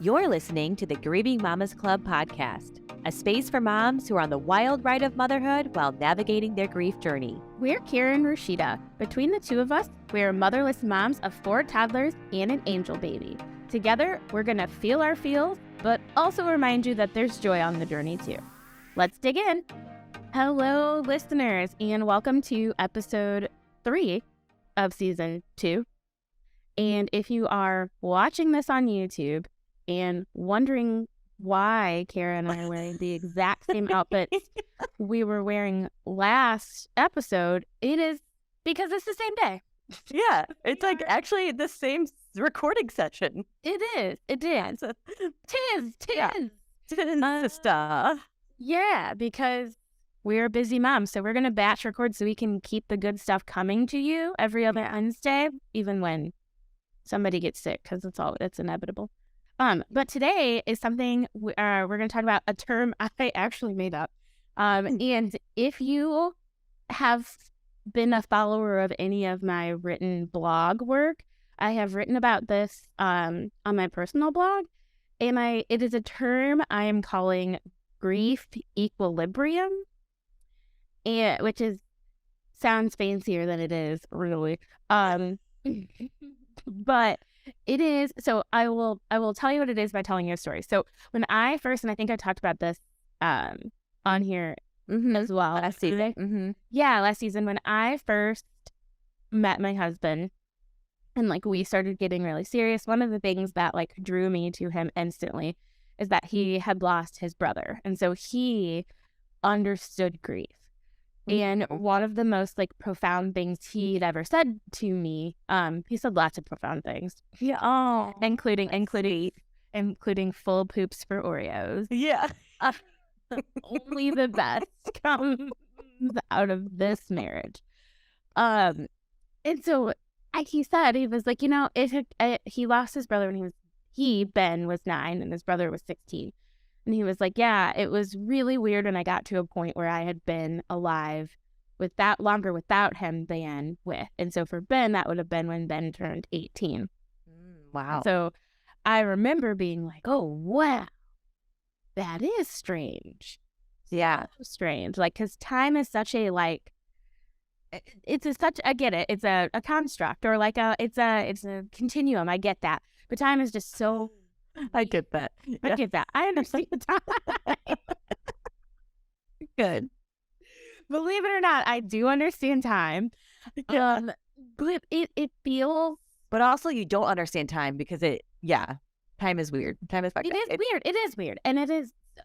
You're listening to the Grieving Mamas Club podcast, a space for moms who are on the wild ride of motherhood while navigating their grief journey. We're Kara and Rashida. Between the two of us, we're motherless moms of 4 toddlers and an angel baby. Together, we're going to feel our feels, but also remind you that there's joy on the journey too. Let's dig in. Hello, listeners, and welcome to episode 3 of season 2. And if you are watching this on YouTube and wondering why Kara and I are wearing the exact same outfits we were wearing last episode, it is because it's the same day. Yeah, it's like actually the same recording session. It is. Tis. Sister. Yeah, because we're busy moms, so we're going to batch record so we can keep the good stuff coming to you every other Wednesday, even when somebody gets sick, because it's inevitable. But today is something we're going to talk about, a term I actually made up. And if you have been a follower of any of my written blog work, I have written about this on my personal blog, and it is a term I am calling grief equilibrium, which sounds fancier than it is, really. But it is, so I will tell you what it is by telling you a story. So when I first, and I think I talked about this on here as well. Last season. Yeah, last season when I first met my husband and we started getting really serious, one of the things that drew me to him instantly is that he had lost his brother. And so he understood grief. And one of the most profound things he'd ever said to me, he said lots of profound things. Yeah. Including full poops for Oreos. Yeah. Only the best comes out of this marriage. And so he said, he was like, he lost his brother when Ben was 9 and his brother was 16. And he was like, yeah, it was really weird when I got to a point where I had been alive longer without him than with. And so for Ben, that would have been when Ben turned 18. Wow. So I remember being like, oh, wow, that is strange. Yeah. So strange. Because time is such a, I get it. It's a construct or it's a continuum. I get that. But time is just so... I get that. I get that. I understand time. Good. Believe it or not, I do understand time. But it feels... But also you don't understand time because time is weird. Time is fucked up. Weird. It is weird. And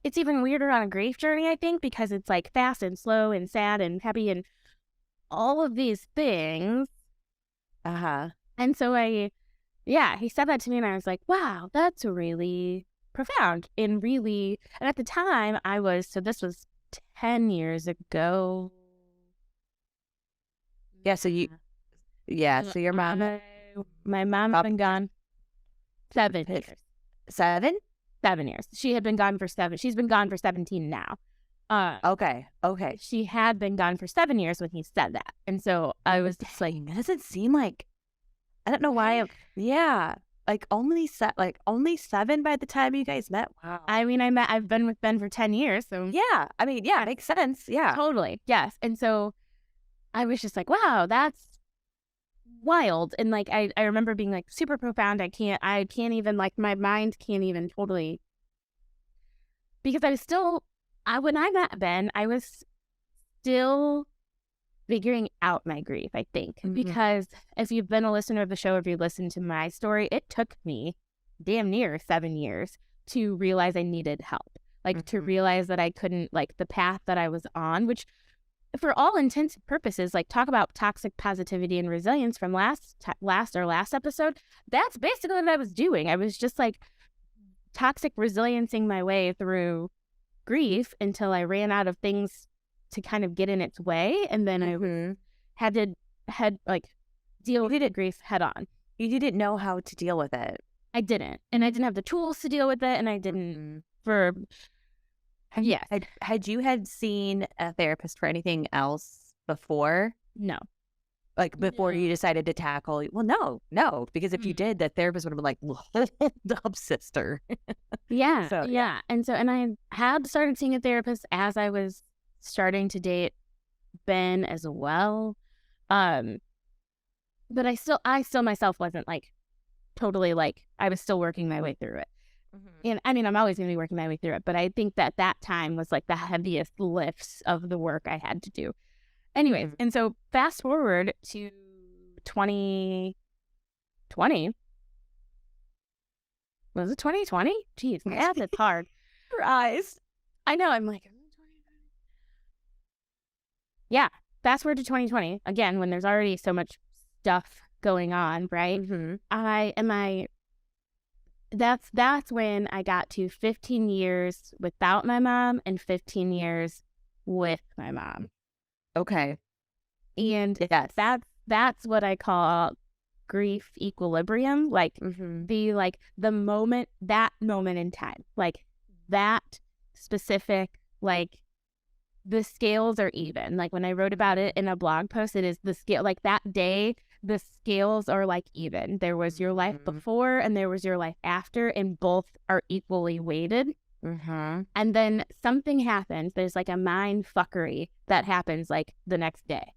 it's even weirder on a grief journey, I think, because it's fast and slow and sad and happy and all of these things. Uh-huh. And so he said that to me and I was like, wow, that's really profound. And at the time this was 10 years ago. Yeah, so your mom... My mom's been gone 7 years. 7? 7 years. She had been gone for 7. She's been gone for 17 now. Okay. She had been gone for 7 years when he said that. And so I was just like, it doesn't seem like... I don't know why. Only 7 by the time you guys met. Wow. I mean, I've been with Ben for 10 years, so yeah. I mean, yeah, it makes sense. Yeah, totally. Yes. And so I was just like, wow, that's wild. And I remember being super profound. I can't even my mind can't even totally, because I was still, when I met Ben, I was still figuring out my grief, I think, because if you've been a listener of the show, if you listened to my story, it took me damn near 7 years to realize I needed help, to realize that I couldn't, the path that I was on, which for all intents and purposes, talk about toxic positivity and resilience from last episode, that's basically what I was doing. I was just toxic resiliencing my way through grief until I ran out of things to kind of get in its way, and then I had to deal with grief head on. You didn't know how to deal with it. I didn't, and I didn't have the tools to deal with it, and I didn't Had you seen a therapist for anything else before? No. Like before you decided to tackle? Well, no, because if you did, the therapist would have been like, hold up, sister. Yeah, So yeah. And I had started seeing a therapist as I was starting to date Ben as well. Um, but I still myself wasn't like totally like, I was still working my way through it. And I mean, I'm always going to be working my way through it, but I think that time was like the heaviest lifts of the work I had to do. Anyways, and so fast forward to 2020. Was it 2020? Jeez, math is hard. your eyes. I know. I'm like, yeah. Fast forward to 2020 again, when there's already so much stuff going on, right? That's when I got to 15 years without my mom and 15 years with my mom. Okay. And yes, that's what I call grief equilibrium. Like the moment, that moment in time, like that specific, like the scales are even. Like when I wrote about it in a blog post, it is the scale, like that day, the scales are like even. There was your life before and there was your life after, and both are equally weighted. And then something happens. There's like a mind fuckery that happens like the next day.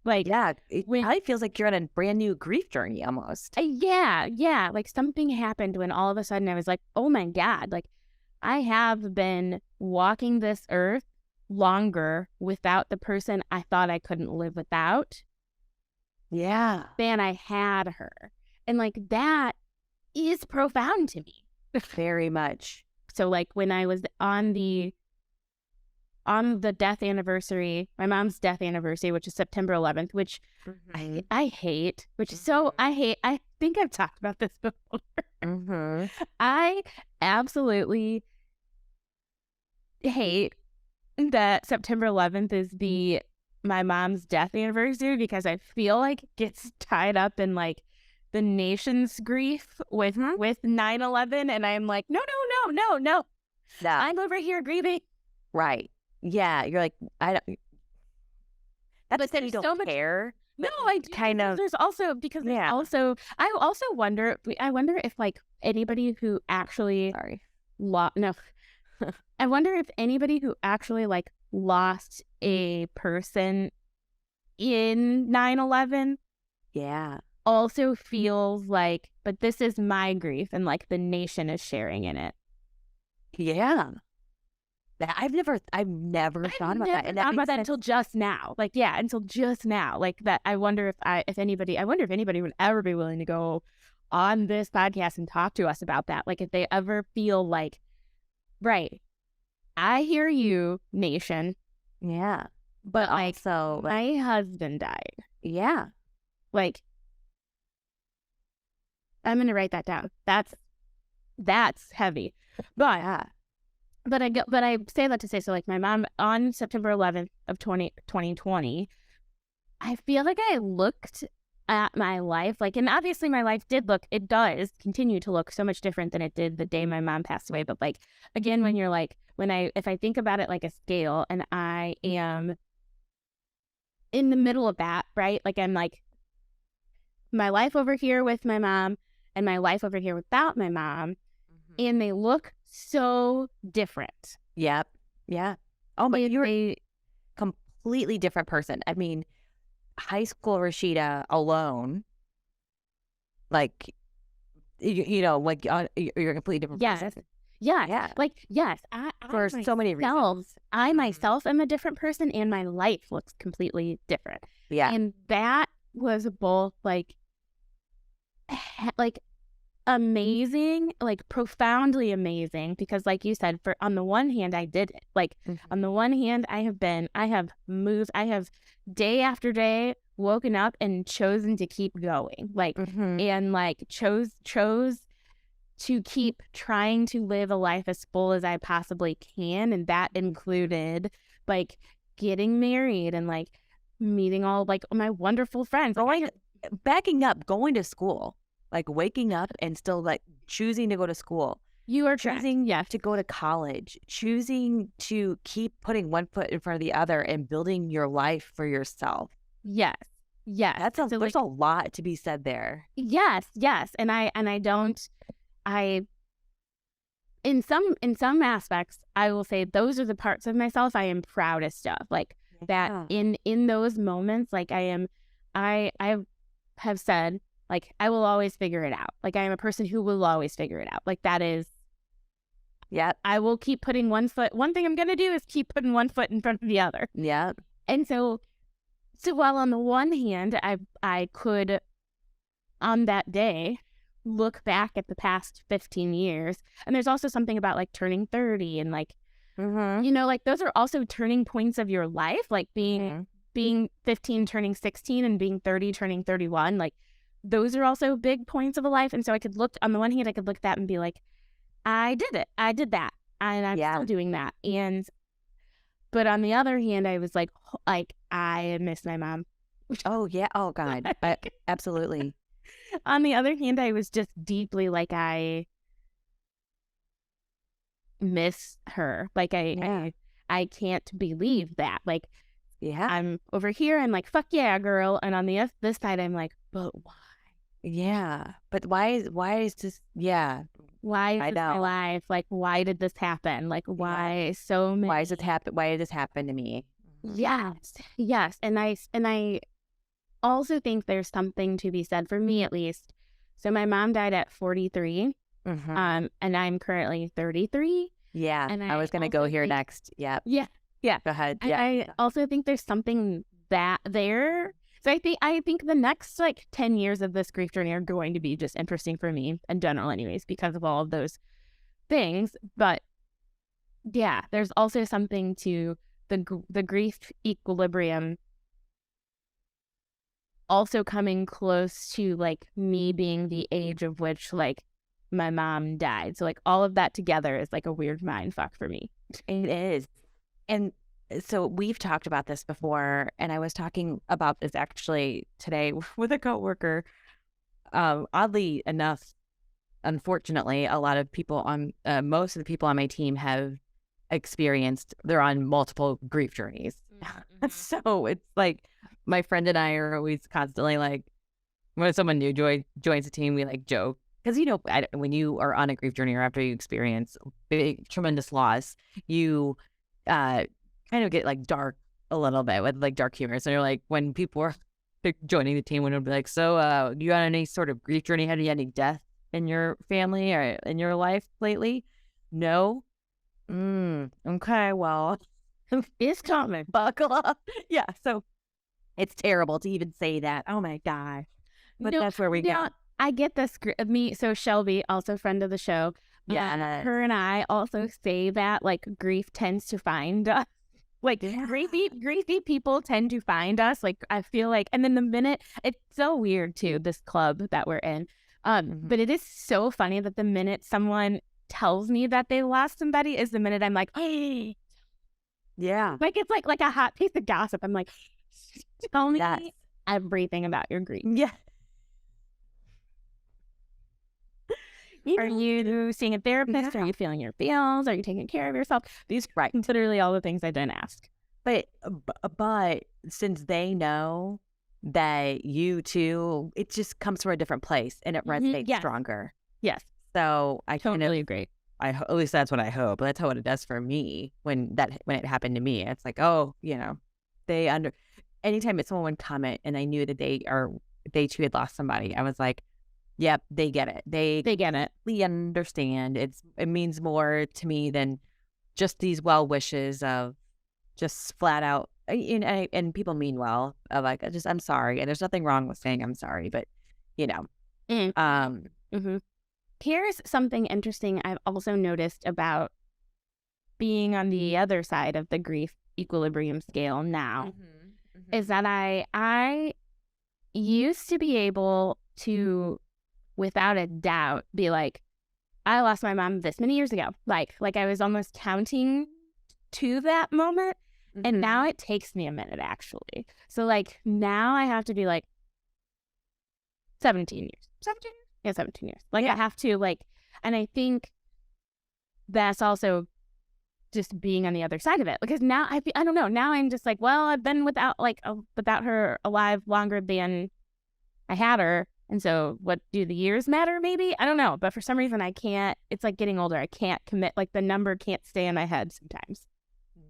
Like, yeah, it probably feels like you're on a brand new grief journey almost. Yeah. Like something happened when all of a sudden I was like, oh my God, like I have been walking this earth longer without the person I thought I couldn't live without. Yeah. Than I had her. And like that is profound to me. Very much. So like when I was on the death anniversary, my mom's death anniversary, which is September 11th, which I hate, which is so, I think I've talked about this before. I absolutely hate that September 11th is my mom's death anniversary, because I feel like it gets tied up in like the nation's grief with 9/11, and I'm like, no. I'm over here grieving. Right. Yeah. You're like, I don't. That's but you don't care. No, I do. Kind of. There's also I also wonder. I wonder if like anybody who actually I wonder if anybody who actually like lost a person in 9/11 also feels like, but this is my grief and like the nation is sharing in it. Yeah. I've never thought about that. And thought about that until just now. Like, yeah, until just now. Like that, I wonder if anybody would ever be willing to go on this podcast and talk to us about that. Like if they ever feel like, right, I hear you, nation. Yeah. But like, so my husband died. Yeah. Like, I'm going to write that down. That's heavy. But I say that to say, so like my mom on September 11th of 2020, I feel like I looked at my life, like, and obviously my life it does continue to look so much different than it did the day my mom passed away. But like, again, when you're like, if I think about it like a scale and I am in the middle of that, right? Like I'm like my life over here with my mom and my life over here without my mom. And they look so different. Yep. Yeah. Oh, but you're a completely different person. I mean, high school Rashida alone, like, you're a completely different person. Yes. Yeah. Like, yes. For so many reasons. I myself am a different person and my life looks completely different. Yeah. And that was both like amazing, like profoundly amazing, because like you said, on the one hand I did it, like on the one hand I have moved, I have day after day woken up and chosen to keep going, like and like chose to keep trying to live a life as full as I possibly can, and that included like getting married and like meeting all like my wonderful friends, backing up, going to school. Like waking up and still like choosing to go to school. You are choosing to go to college, choosing to keep putting one foot in front of the other and building your life for yourself. Yes. Yes. So there's a lot to be said there. yes, yes. And I don't, I, in some aspects, I will say those are the parts of myself I am proudest of. Like that Yeah. in those moments, like I have said, like, I will always figure it out. Like, I am a person who will always figure it out. Like, that is, Yep. I will keep putting one thing I'm going to do is keep putting one foot in front of the other. Yep. And so while on the one hand, I could, on that day, look back at the past 15 years. And there's also something about like turning 30 and like, Mm-hmm. you know, like those are also turning points of your life, like being 15 turning 16 and being 30 turning 31. Like those are also big points of a life. And so I could look, on the one hand, I could look at that and be like, I did it. I did that. And I'm still doing that. But on the other hand, I was like I miss my mom. Oh, yeah. Oh, God. Absolutely. On the other hand, I was just deeply like, I miss her. Like I can't believe that. Like, Yeah. I'm over here, I'm like, fuck yeah, girl. And on this side, I'm like, but why? Yeah. But why is this? Yeah. Why I is this my know. life? Like, why did this happen? Like, why so many? Why does it happen? Why did this happen to me? Yes, yes. And I also think there's something to be said, for me at least. So my mom died at 43, Mm-hmm. and I'm currently 33. Yeah. And I was going to go here next. Yep. Yeah, yeah. Go ahead. And Yeah. I also think there's something that there. So I think the next like 10 years of this grief journey are going to be just interesting for me in general anyways, because of all of those things. But yeah, there's also something to the grief equilibrium also coming close to like me being the age of which like my mom died. So like all of that together is like a weird mind fuck for me. It is. And so we've talked about this before, and I was talking about this actually today with a coworker. Oddly enough, unfortunately, a lot of people on most of the people on my team have they're on multiple grief journeys. Mm-hmm. So it's like my friend and I are always constantly like, when someone new joins the team, we like joke. Because, when you are on a grief journey or after you experience big, tremendous loss, you kind of get like dark a little bit with like dark humor. So you're like, when people are joining the team, when it'll be like, so do you had any sort of grief journey? Had you had any death in your family or in your life lately? No? Okay, well, It's coming. buckle up. Yeah, so it's terrible to even say that. Oh my gosh. But that's where we go. I get this. So Shelby, also friend of the show. Yeah. Her and I also say that like grief tends to find us. Like griefy people tend to find us. Like I feel like, and then the minute, it's so weird too, this club that we're in. But it is so funny that the minute someone tells me that they lost somebody is the minute I'm like, hey. Yeah. Like it's like a hot piece of gossip. I'm like, tell me everything about your grief. Yeah. Are you seeing a therapist? Are you feeling your feels? Are you taking care of yourself? These are literally all the things I didn't ask. But since they know that you too, it just comes from a different place and it resonates stronger. Yes. So I totally agree. At least that's what I hope. That's how it does for me when it happened to me. It's like, oh, anytime it's someone would comment and I knew that they too had lost somebody, I was like, yep, they get it. They get it. They understand. It means more to me than just these well wishes of just flat out. And people mean well. Of like, I'm sorry, and there's nothing wrong with saying I'm sorry, but Here's something interesting I've also noticed about being on the other side of the grief equilibrium scale now, is that I used to be able to, without a doubt, be like, I lost my mom this many years ago. Like I was almost counting to that moment. And now it takes me a minute, actually. So like now I have to be like 17 years. 17 years? Yeah, 17 years. Like I have to like, and I think that's also just being on the other side of it, because now I don't know. Now I'm just like, well, I've been without her alive longer than I had her. And so what do the years matter? Maybe, I don't know. But for some reason I can't, it's like getting older. I can't commit, like the number can't stay in my head sometimes.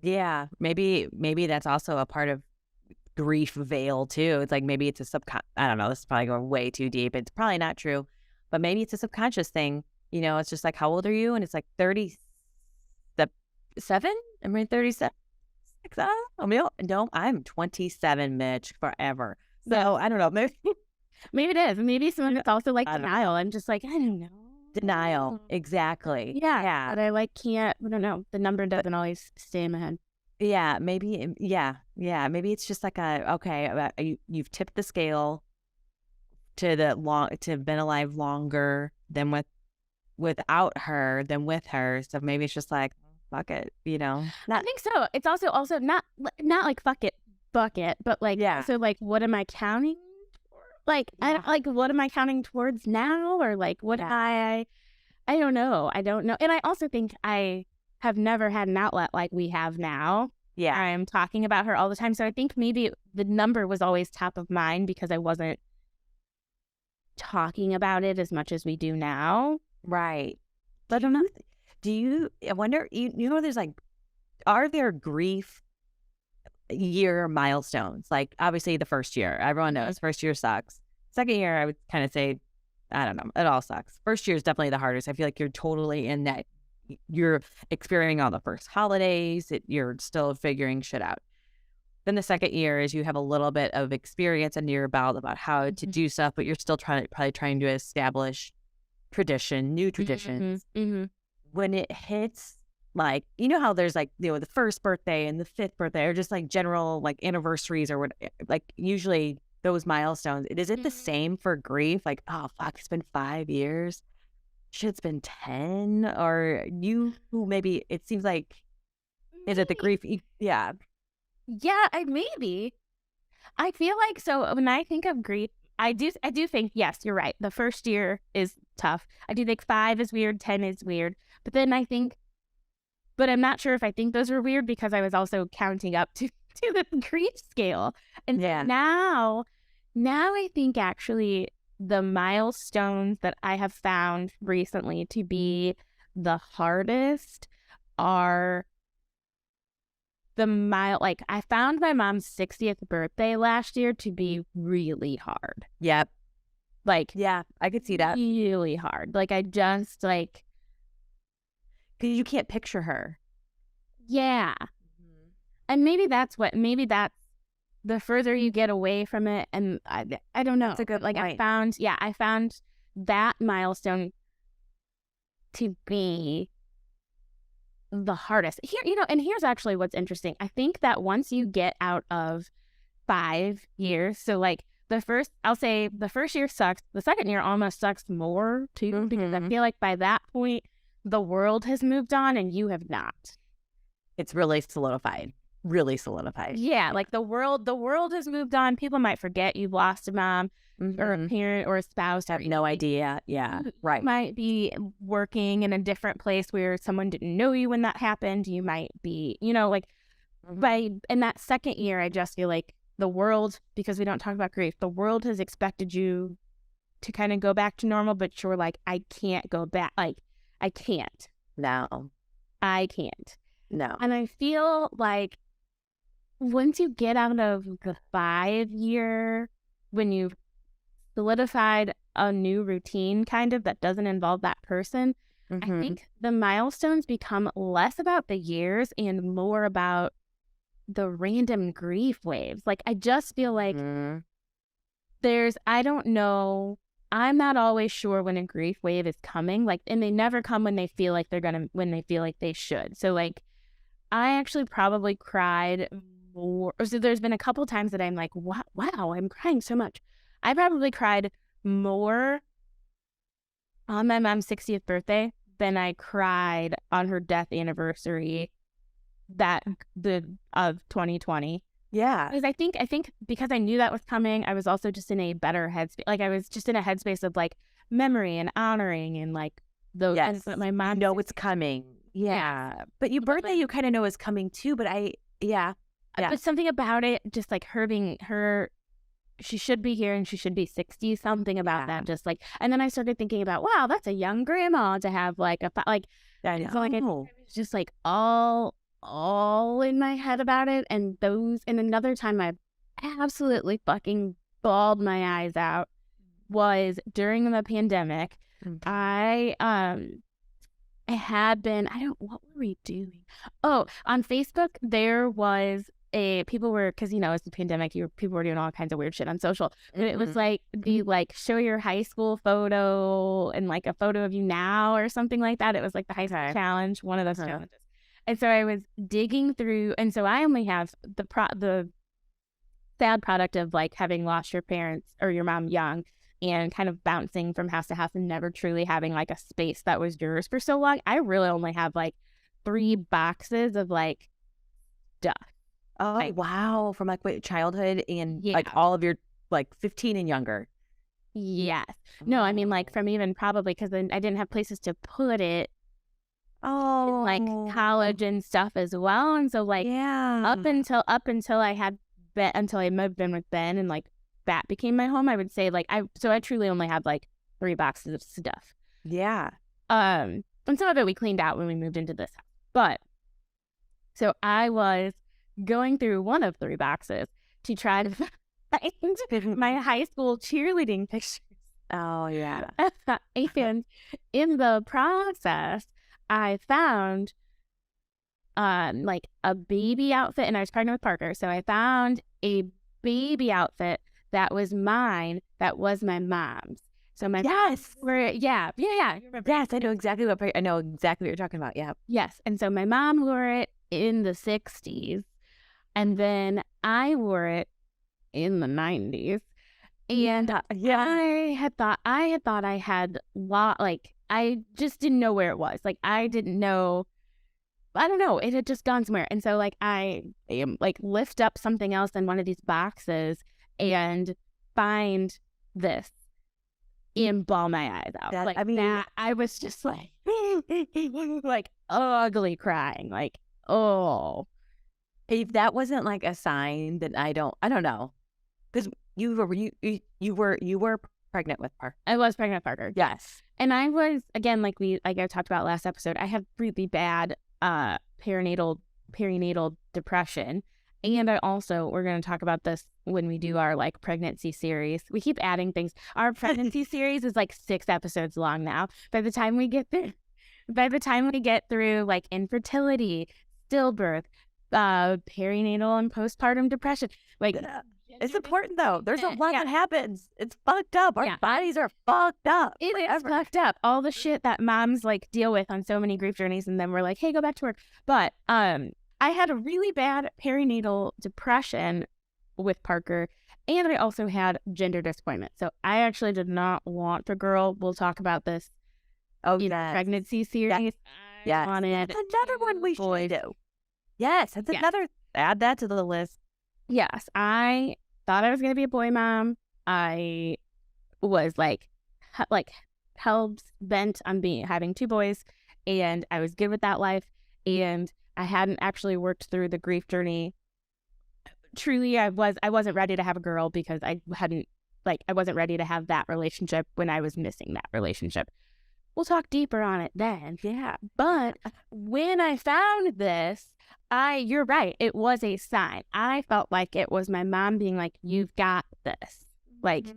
Yeah. Maybe that's also a part of grief veil too. It's like maybe it's a I don't know. This is probably going way too deep. It's probably not true, but maybe it's a subconscious thing. It's just like, how old are you? And it's like 37. I mean, 37. I mean, no, I'm 27, Mitch, forever. So I don't know. Maybe it is. Maybe some it's also like denial. I'm just like, I don't know. Denial. Exactly. Yeah. But I can't, I don't know. The number doesn't always stay in my head. Yeah. Maybe. Yeah. Maybe it's just like you've tipped the scale to have been alive longer than without her than with her. So maybe it's just like, fuck it, I think so. It's also not like fuck it, bucket, but like, so like, what am I counting? Like, what am I counting towards now? Or like, what I don't know. And I also think I have never had an outlet like we have now. Yeah. I'm talking about her all the time. So I think maybe the number was always top of mind because I wasn't talking about it as much as we do now. Right. But I don't know. I wonder, there's like, are there grief year milestones? Like, obviously the first year, everyone knows first year sucks. Second year, I would kind of say, I don't know, it all sucks. First year is definitely the hardest. I feel like you're totally in that. You're experiencing all the first holidays. You're still figuring shit out. Then the second year is you have a little bit of experience under your belt about how to do stuff, but you're still probably trying to establish new traditions. When it hits, like, how there's like, the first birthday and the fifth birthday, or just like general like anniversaries or what, like usually those milestones. Is it the same for grief? Like, oh fuck, it's been 5 years. Shit's been 10. Or maybe it seems like, is it the grief? Yeah. Yeah, maybe. I feel like, so when I think of grief, I do think, yes, you're right. The first year is tough. I do think 5 is weird, 10 is weird. But then I think, but I'm not sure if I think those are weird because I was also counting up to the grief scale. And now I think actually the milestones that I have found recently to be the hardest are I found my mom's 60th birthday last year to be really hard. Yep. Like, yeah, I could see that. Really hard. Like, I just like, because you can't picture her. Yeah. And maybe that's the further you get away from it. And I don't know. That's a good point. I found that milestone to be the hardest here, and here's actually what's interesting. I think that once you get out of 5 years, so like I'll say the first year sucks. The second year almost sucks more too, because I feel like by that point, the world has moved on and you have not. It's really solidified. Yeah. Like the world has moved on. People might forget you've lost a mom or a parent or a spouse. I have no idea. Yeah. Right. You might be working in a different place where someone didn't know you when that happened. You might be, like in that second year, I just feel like the world, because we don't talk about grief, the world has expected you to kind of go back to normal, but you're like, I can't go back. Like, I can't. No. I can't. No. And I feel like once you get out of the 5 year, when you've solidified a new routine kind of that doesn't involve that person, I think the milestones become less about the years and more about the random grief waves. Like, I just feel like I don't know, I'm not always sure when a grief wave is coming, like, and they never come when they feel like when they feel like they should. So like, I actually probably cried more. So there's been a couple times that I'm like, wow, I'm crying so much. I probably cried more on my mom's 60th birthday than I cried on her death anniversary of 2020. Yeah. Because I think because I knew that was coming, I was also just in a better headspace. Like, I was just in a headspace of like memory and honoring and like those. Yes. And my mom, it's coming. Yeah. But your birthday, you kind of know is coming too. But yeah. But something about it, just like her being her, she should be here and she should be 60, something about that. Just like, and then I started thinking about, wow, that's a young grandma to have like like, I know. so like, I was just like all in my head about it. And another time I absolutely fucking bawled my eyes out was during the pandemic. I had been, what were we doing? Oh, on Facebook, there was people were, because, it's the pandemic, people were doing all kinds of weird shit on social. And it was like the, show your high school photo and like a photo of you now or something like that. It was like the high school challenge, one of those challenges. And so I was digging through, and so I only have the sad product of like having lost your parents or your mom young and kind of bouncing from house to house and never truly having like a space that was yours for so long. I really only have like 3 boxes of like stuff. Oh, like, wow. From like childhood and like all of your like 15 and younger. Yes. No, I mean like from even probably because then I didn't have places to put it. Oh, like college and stuff as well. And so like up until I had until I moved in with Ben and like that became my home, I would say like I truly only had like 3 boxes of stuff. Yeah. And some of it we cleaned out when we moved into this house. But so I was going through one of 3 boxes to try to find my high school cheerleading pictures. Oh yeah. And in the process, I found like a baby outfit, and I was pregnant with Parker. So I found a baby outfit that was mine, that was my mom's. So my yes, were yes, I know exactly what you're talking about. Yeah. Yes, and so my mom wore it in the 60s, and then I wore it in the 90s. And I had thought I had like I just didn't know where it was. Like I didn't know. I don't know. It had just gone somewhere. And so like I like lift up something else in one of these boxes and find this and bawl my eyes out. I was just like like ugly crying. Like, oh. If that wasn't like a sign, then I don't know. Because you were pregnant with Parker. I was pregnant with Parker. Yes. And I was, again, like I talked about last episode, I have really bad perinatal depression. And I also, we're going to talk about this when we do our like pregnancy series. We keep adding things. Our pregnancy series is like 6 episodes long now. By the time we get through like infertility, stillbirth, perinatal and postpartum depression, like it's important though. There's a lot that happens. It's fucked up. Our bodies are fucked up. It is fucked up. All the shit that moms like deal with on so many grief journeys, and then we're like, hey, go back to work. But I had a really bad perinatal depression with Parker, and I also had gender disappointment. So I actually did not want a girl. We'll talk about this in pregnancy series. Yes. On it. That's another one we should do. Yes, that's another. Add that to the list. Yes, I thought I was going to be a boy mom. I was like hell bent on having 2 boys, and I was good with that life. And I hadn't actually worked through the grief journey. Truly, I wasn't ready to have a girl because I wasn't ready to have that relationship when I was missing that relationship. We'll talk deeper on it then. Yeah. But when I found this, you're right. It was a sign. I felt like it was my mom being like, you've got this. Like,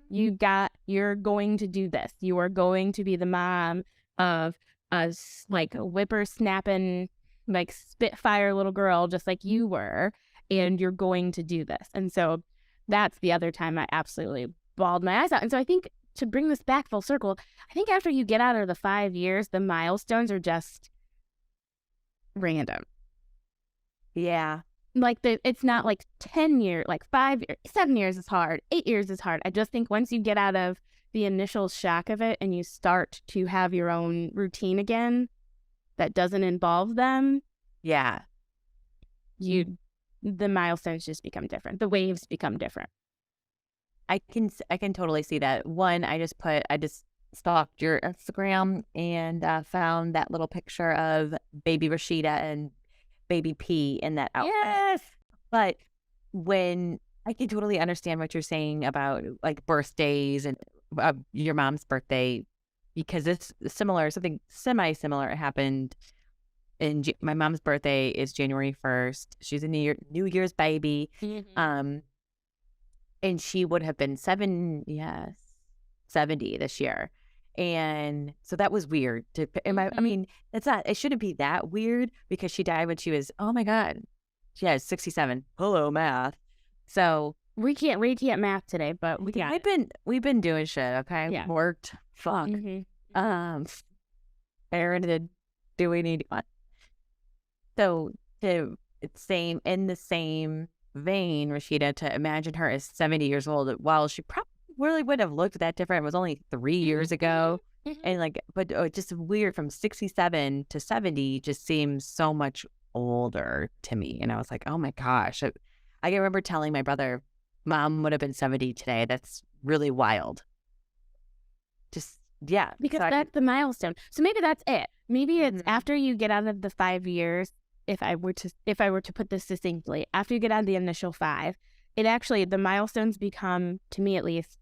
you're going to do this. You are going to be the mom of a like whippersnapping, like spitfire little girl, just like you were. And you're going to do this. And so that's the other time I absolutely bawled my eyes out. And so I think to bring this back full circle, I think after you get out of the 5 years, the milestones are just random. Yeah. Like it's not like 10 years, like 5 years, 7 years is hard. 8 years is hard. I just think once you get out of the initial shock of it and you start to have your own routine again that doesn't involve them. Yeah. The milestones just become different. The waves become different. I can totally see that. One, I just stalked your Instagram and found that little picture of baby Rashida and baby P in that outfit. Yes. But when I can totally understand what you're saying about like birthdays and your mom's birthday, because it's similar, something semi-similar happened my mom's birthday is January 1st. She's a New Year's baby. Mm-hmm. And she would have been 70 this year. And so that was weird I mean, it shouldn't be that weird because she died when she was, oh my God, she has 67. Hello, math. So we can't math today, but we've been doing shit. Okay. Yeah. Worked. Fuck. Mm-hmm. Parented. Do we need one? So it's in the same vein, Rashida, to imagine her as 70 years old, while she probably really wouldn't have looked that different. It was only 3 years ago. And like, but just weird, from 67 to 70 just seems so much older to me. And I was like, oh my gosh. I can remember telling my brother, Mom would have been 70 today. That's really wild. Just, yeah. Because that's the milestone. So maybe that's it. Maybe it's after you get out of the 5 years, if I were to put this succinctly, after you get out of the initial 5, the milestones become, to me at least,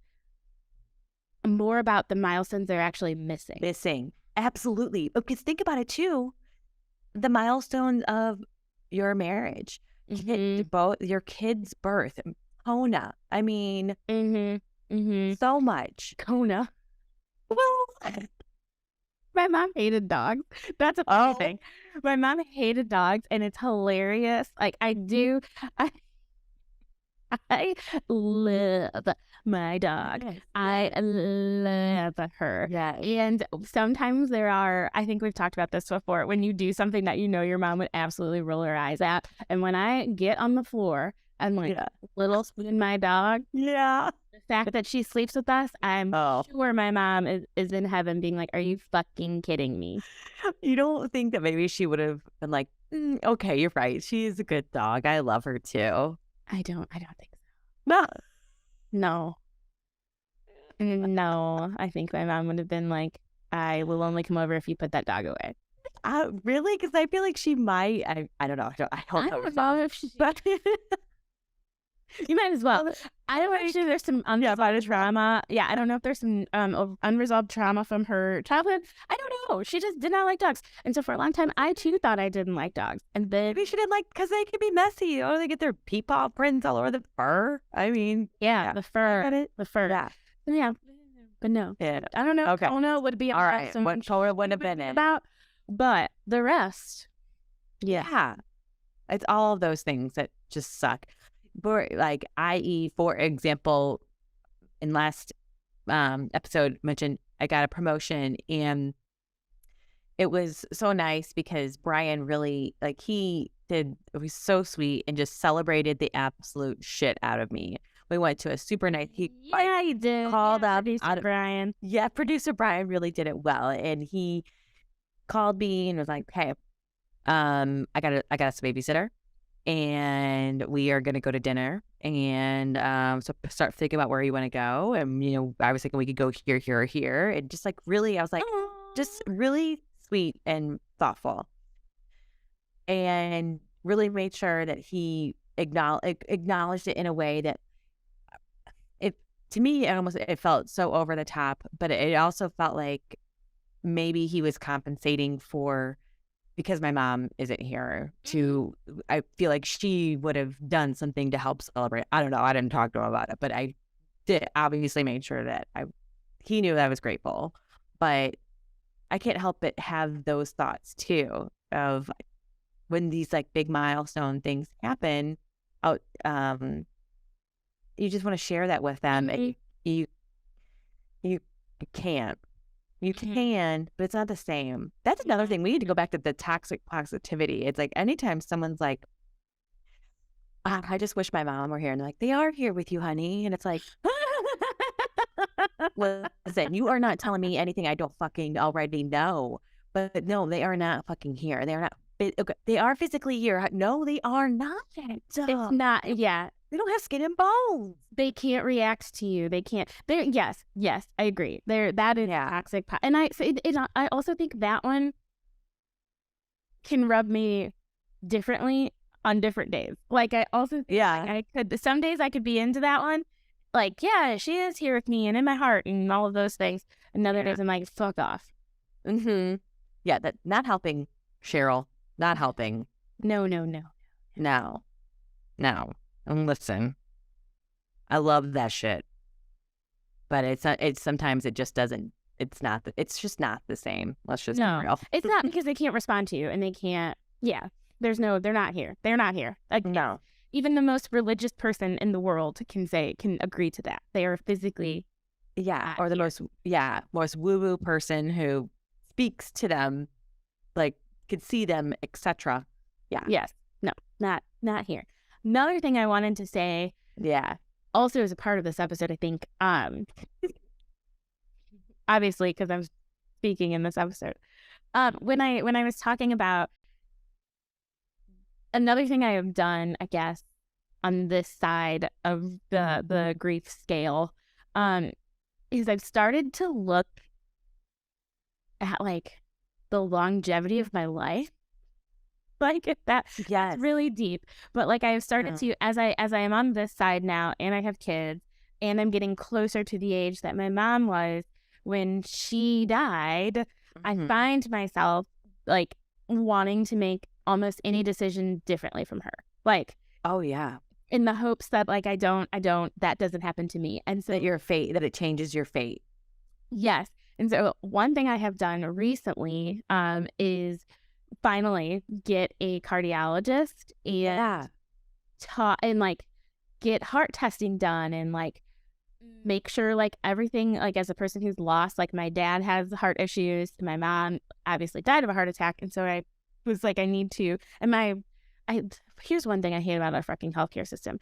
more about the milestones they're actually missing. Absolutely. Because think about it too. The milestone of your marriage, both your kid's birth, Kona. I mean, so much. Kona. Well, my mom hated dogs. That's a funny thing. My mom hated dogs, and it's hilarious. Like, I love my dog. Yes. I love her. Yes. And sometimes I think we've talked about this before, when you do something that you know your mom would absolutely roll her eyes at. And when I get on the floor and like little spoon my dog, the fact that she sleeps with us, I'm sure my mom is in heaven being like, are you fucking kidding me? You don't think that maybe she would have been like, okay, you're right. She's a good dog. I love her too. I don't think so. No. I think my mom would have been like, I will only come over if you put that dog away. Really? Because I feel like she might. I don't know. I don't know if she. You might as well. I don't know if there's some unresolved trauma. Yeah, I don't know if there's some unresolved trauma from her childhood. I don't know. She just did not like dogs. And so for a long time, I too thought I didn't like dogs. And then maybe she didn't like, because they can be messy. Or they get their peepaw prints all over the fur. I mean, the fur. The fur. Yeah. Yeah. But no. Yeah. I don't know. Okay. Kona would be all right. What Kona wouldn't have been about. But the rest. Yeah. It's all of those things that just suck. For like, i.e., for example, in last episode mentioned I got a promotion, and it was so nice because Brian really, like, it was so sweet and just celebrated the absolute shit out of me. We went to a super nice, he did. Called up producer Brian. Yeah, producer Brian really did it well, and he called me and was like, hey, I got a babysitter, and we are going to go to dinner. And so start thinking about where you want to go. And, I was thinking we could go here, here, or here. And just like really, I was like, just really sweet and thoughtful. And really made sure that he acknowledged it in a way that to me, it felt so over the top. But it also felt like maybe he was compensating because my mom isn't here, I feel like she would have done something to help celebrate. I don't know. I didn't talk to him about it, but I did obviously made sure that he knew that I was grateful. But I can't help but have those thoughts too of when these like big milestone things happen. You just want to share that with them. You can't. You can, but it's not the same. That's another thing. We need to go back to the toxic positivity. It's like anytime someone's like, I just wish my mom were here. And they're like, they are here with you, honey. And it's like, listen, you are not telling me anything I don't fucking already know. But no, they are not fucking here. They are not. Okay, they are physically here. No, they are not. It's not. Yeah. They don't have skin and bones. They can't react to you. They can't. They're yes, I agree. That is toxic. And I also think that one can rub me differently on different days. Like I also think I could some days I could be into that one. Like, yeah, she is here with me and in my heart and all of those things. And other days I'm like, fuck off. Mm-hmm. Yeah, that not helping, Cheryl. Not helping. No. And listen, I love that shit. But it's sometimes it just doesn't, it's just not the same. Let's just be real. It's not because they can't respond to you and they can't, they're not here. They're not here. Like, no. Even the most religious person in the world can agree to that. They are physically or the most woo-woo person who speaks to them, like could see them, etc. Yeah. Yes. No, not here. Another thing I wanted to say, also as a part of this episode, I think, obviously because I'm speaking in this episode, when I was talking about another thing I have done, I guess, on this side of the grief scale, is I've started to look at like the longevity of my life. Like that's really deep. But like I've started to, as I am on this side now and I have kids and I'm getting closer to the age that my mom was when she died, I find myself like wanting to make almost any decision differently from her. Like, in the hopes that like that doesn't happen to me. And so that it changes your fate. Yes. And so one thing I have done recently is finally get a cardiologist and and like get heart testing done and like make sure like everything, like as a person who's lost, like my dad has heart issues, my mom obviously died of a heart attack, and so I was like, I need to, and here's one thing I hate about our fucking healthcare system.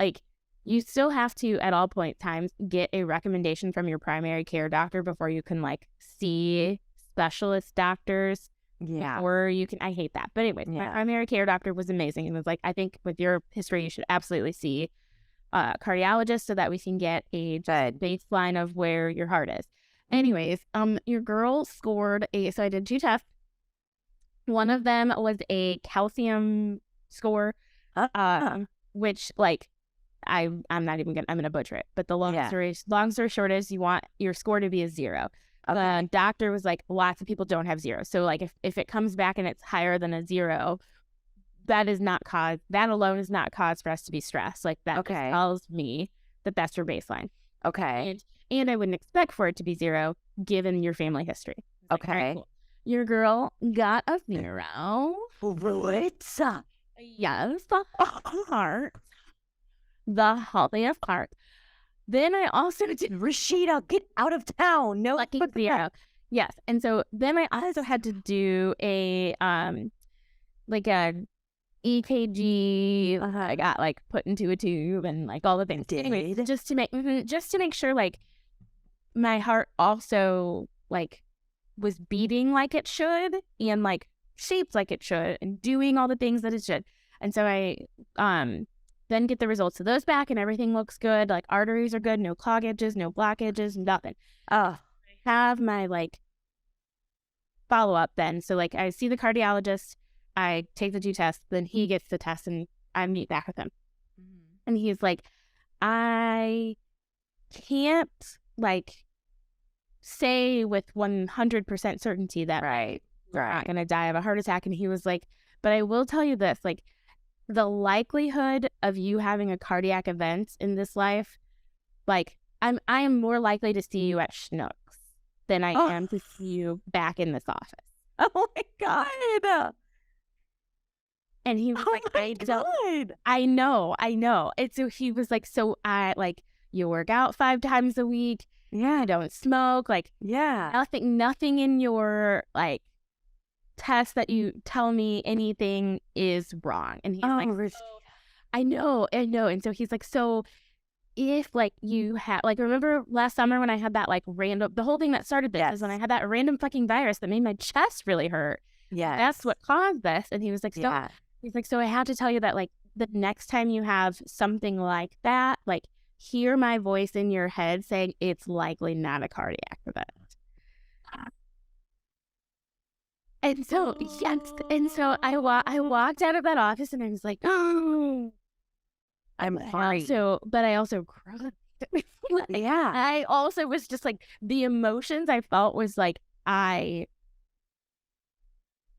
Like, you still have to, at all point times, get a recommendation from your primary care doctor before you can, like, see specialist doctors. Yeah. Or you can, I hate that. But anyways, my primary care doctor was amazing and was like, I think with your history, you should absolutely see a cardiologist so that we can get a baseline of where your heart is. Anyways, your girl scored so I did 2 tests. One of them was a calcium score, which like I'm gonna butcher it, but the long story short is you want your score to be a 0. The doctor was like, lots of people don't have 0, so like if it comes back and it's higher than a 0, that alone is not cause for us to be stressed. Like that just tells me that that's your baseline. And I wouldn't expect for it to be 0 given your family history. Okay. Right, cool. Your girl got a 0. What? Yes, the heart. The healthiest heart. Then I also did Rashida, get out of town. No, lucky 0. Yes. And so then I also had to do a like a EKG. I got like put into a tube and like all the things. Anyway, just to make sure like my heart also like was beating like it should and like shaped like it should and doing all the things that it should. And so I then get the results of those back and everything looks good. Like arteries are good, no cloggages, no blockages, nothing. I have my like follow up then. So like I see the cardiologist, I take the 2 tests, then he gets the test and I meet back with him. And he's like, I can't like say with 100% certainty that you're not going to die of a heart attack. And he was like, but I will tell you this, like the likelihood of you having a cardiac event in this life, like I am more likely to see you at Schnucks than I am to see you back in this office. Oh my God. And he was I know. And so he was like, so I like, you work out 5 times a week. You don't smoke. Like, nothing in your like test that you tell me anything is wrong. And he's like, I know. And so he's like, so if like you had like, remember last summer when I had that like random, the whole thing that started this is when I had that random fucking virus that made my chest really hurt. That's what caused this. And he was like, so I had to tell you that like the next time you have something like that, like, hear my voice in your head saying it's likely not a cardiac event. And so, yes, and so I walked out of that office and I was like, oh, I'm sorry. but I also cried. Yeah. I also was just like, the emotions I felt was like, I'm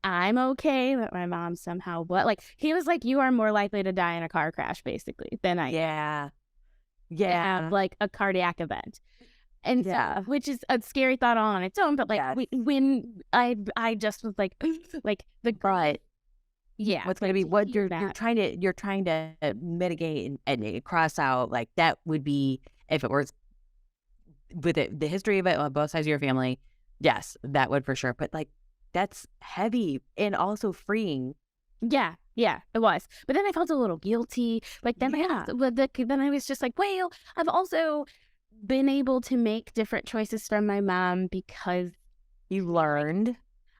okay, but my mom somehow what? Like, he was like, you are more likely to die in a car crash, basically, than I Yeah. have like a cardiac event. And Yeah. which is a scary thought all on its own, but like Yes. when I just was like, like the Right. yeah, What's going to like be to what hear you're trying to mitigate and cross out, like that would be if it was with the history of it on both sides of your family. Yes, that would for sure. But like that's heavy and also freeing. yeah, it was. But then I felt a little guilty. Like then Yeah. then I was just like, well, I've also been able to make different choices from my mom because You learned.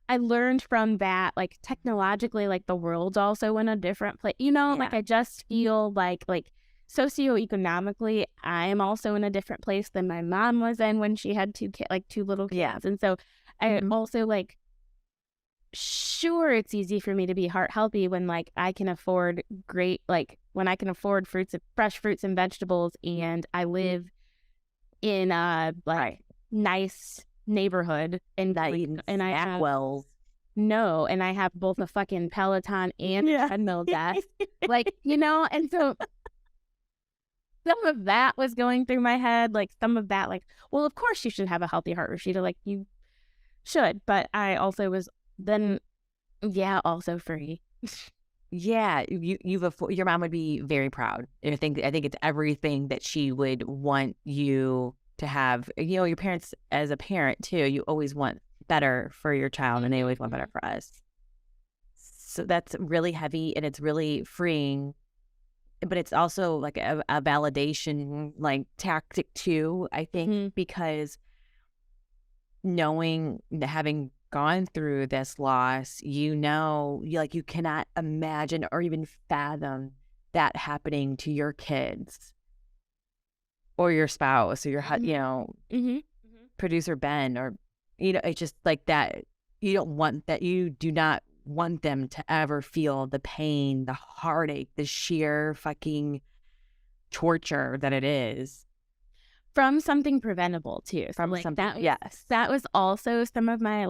I learned from that, like technologically, like the world's also in a different place. Like Yeah. I just feel like socioeconomically, I'm also in a different place than my mom was in when she had two little kids. Yeah. And so I Mhm. also like, sure, it's easy for me to be heart healthy when like I can afford when I can afford fresh fruits and vegetables, and I live in a Right. nice neighborhood and Not like eating and I snack have wells. no, and I have both a fucking Peloton and a treadmill desk. And so some of that was going through my head, like some of that, like, well, of course you should have a healthy heart, Rashida, like you should. But I also was then, yeah, also free. Yeah, your mom would be very proud. And I think it's everything that she would want you to have. Your parents as a parent too, you always want better for your child and they always want better for us. So that's really heavy and it's really freeing, but it's also like a validation like tactic too, I think, Mhm. because knowing having gone through this loss, you cannot imagine or even fathom that happening to your kids or your spouse or Mhm. producer Ben or it's just like that. You do not want them to ever feel the pain, the heartache, the sheer fucking torture that it is From something preventable too. So from like something. Yes. that was also some of my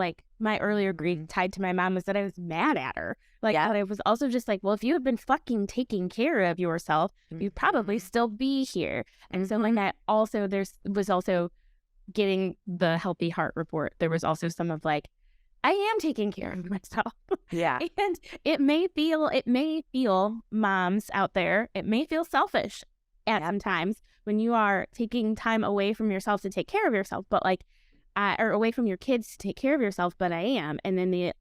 earlier grief Mhm. tied to my mom, was that I was mad at her. Like, Yeah. but I was also just like, well, if you had been fucking taking care of yourself, you'd probably Mhm. still be here. And so like Mhm. I also was also getting the healthy heart report. There was also some of like, I am taking care of myself. Yeah. And it may feel, moms out there, it may feel selfish at Yep. some times when you are taking time away from yourself to take care of yourself, but like, or away from your kids to take care of yourself, but I am. And then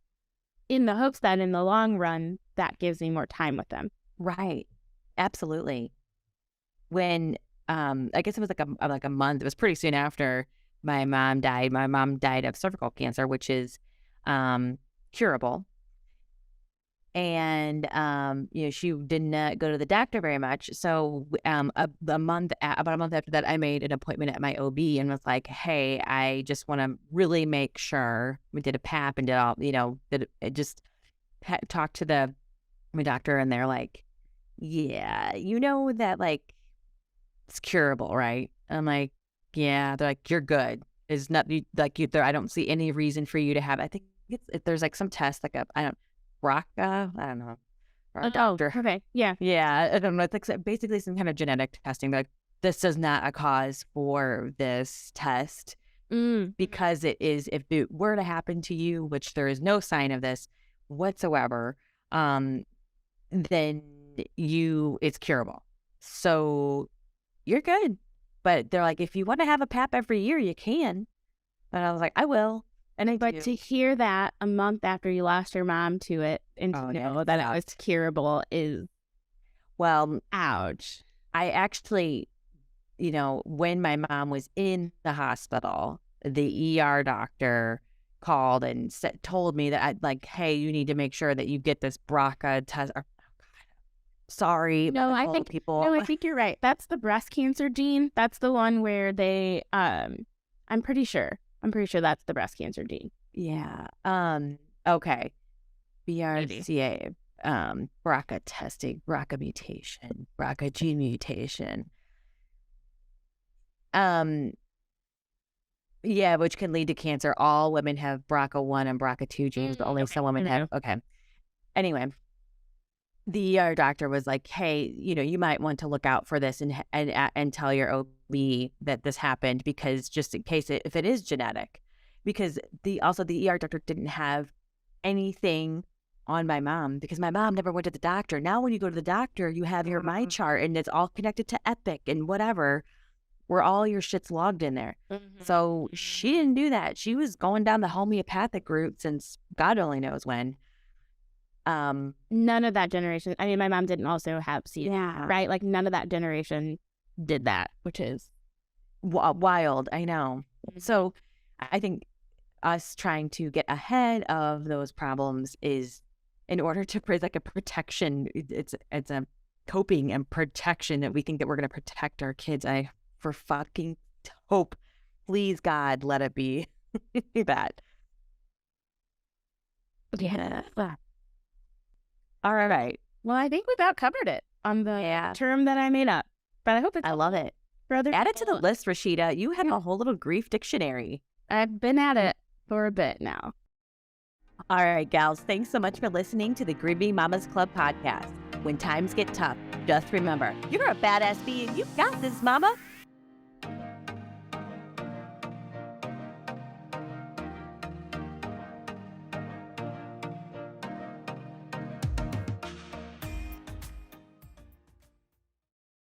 in the hopes that in the long run, that gives me more time with them. Right. Absolutely. When I guess it was like a month. It was pretty soon after my mom died. My mom died of cervical cancer, which is curable. And she did not go to the doctor very much. So about a month after that, I made an appointment at my OB and was like, "Hey, I just want to really make sure." We did a PAP and did all, did it just talked to my doctor, and they're like, "Yeah, you know that like it's curable, right?" I'm like, "Yeah." They're like, "You're good. Is not you like you there. I don't see any reason for you to have." I think there's like some test like I don't BRCA. I don't know. Our Oh, doctor. okay. Yeah. Yeah, I don't know. It's like basically some kind of genetic testing. Like this is not a cause for this test Mm. because it is. If it were to happen to you, which there is no sign of this whatsoever, um, then it's curable. So you're good. But they're like, if you want to have a PAP every year, you can. And I was like, I will. And I But to do. hear that a month after you lost your mom to it and to Oh, yeah. know that it was curable is Well, ouch. I actually, when my mom was in the hospital, the ER doctor called and told me that I'd like, hey, you need to make sure that you get this BRCA test. Or, Sorry. No, I medical think people. no, I think you're right. That's the breast cancer gene. That's the one where they I'm pretty sure that's the breast cancer gene. Yeah. Okay. BRCA. BRCA testing, BRCA mutation, BRCA gene mutation. Yeah, which can lead to cancer. All women have BRCA1 and BRCA2 genes, but only some women have. Okay. Anyway, the ER doctor was like, "Hey, you might want to look out for this and tell your OB that this happened, because just in case if it is genetic, because the ER doctor didn't have anything on my mom, because my mom never went to the doctor. Now, when you go to the doctor, you have your my chart and it's all connected to Epic and whatever, where all your shit's logged in there. So she didn't do that. She was going down the homeopathic route since God only knows when. None of that generation. I mean, my mom didn't also have C, right? Like none of that generation did that, which is wild. I know. So I think us trying to get ahead of those problems is in order to like a protection. It's a coping and protection that we think that we're going to protect our kids. I for fucking hope, please God, let it be that. Yeah. All right. Well, I think we've about covered it on the term that I made up, but I hope it's. I love it. Add it to the list, Rashida. You have a whole little grief dictionary. I've been at it for a bit now. All right, gals. Thanks so much for listening to the Grieving Mamas Club podcast. When times get tough, just remember, you're a badass bee and you got this, mama.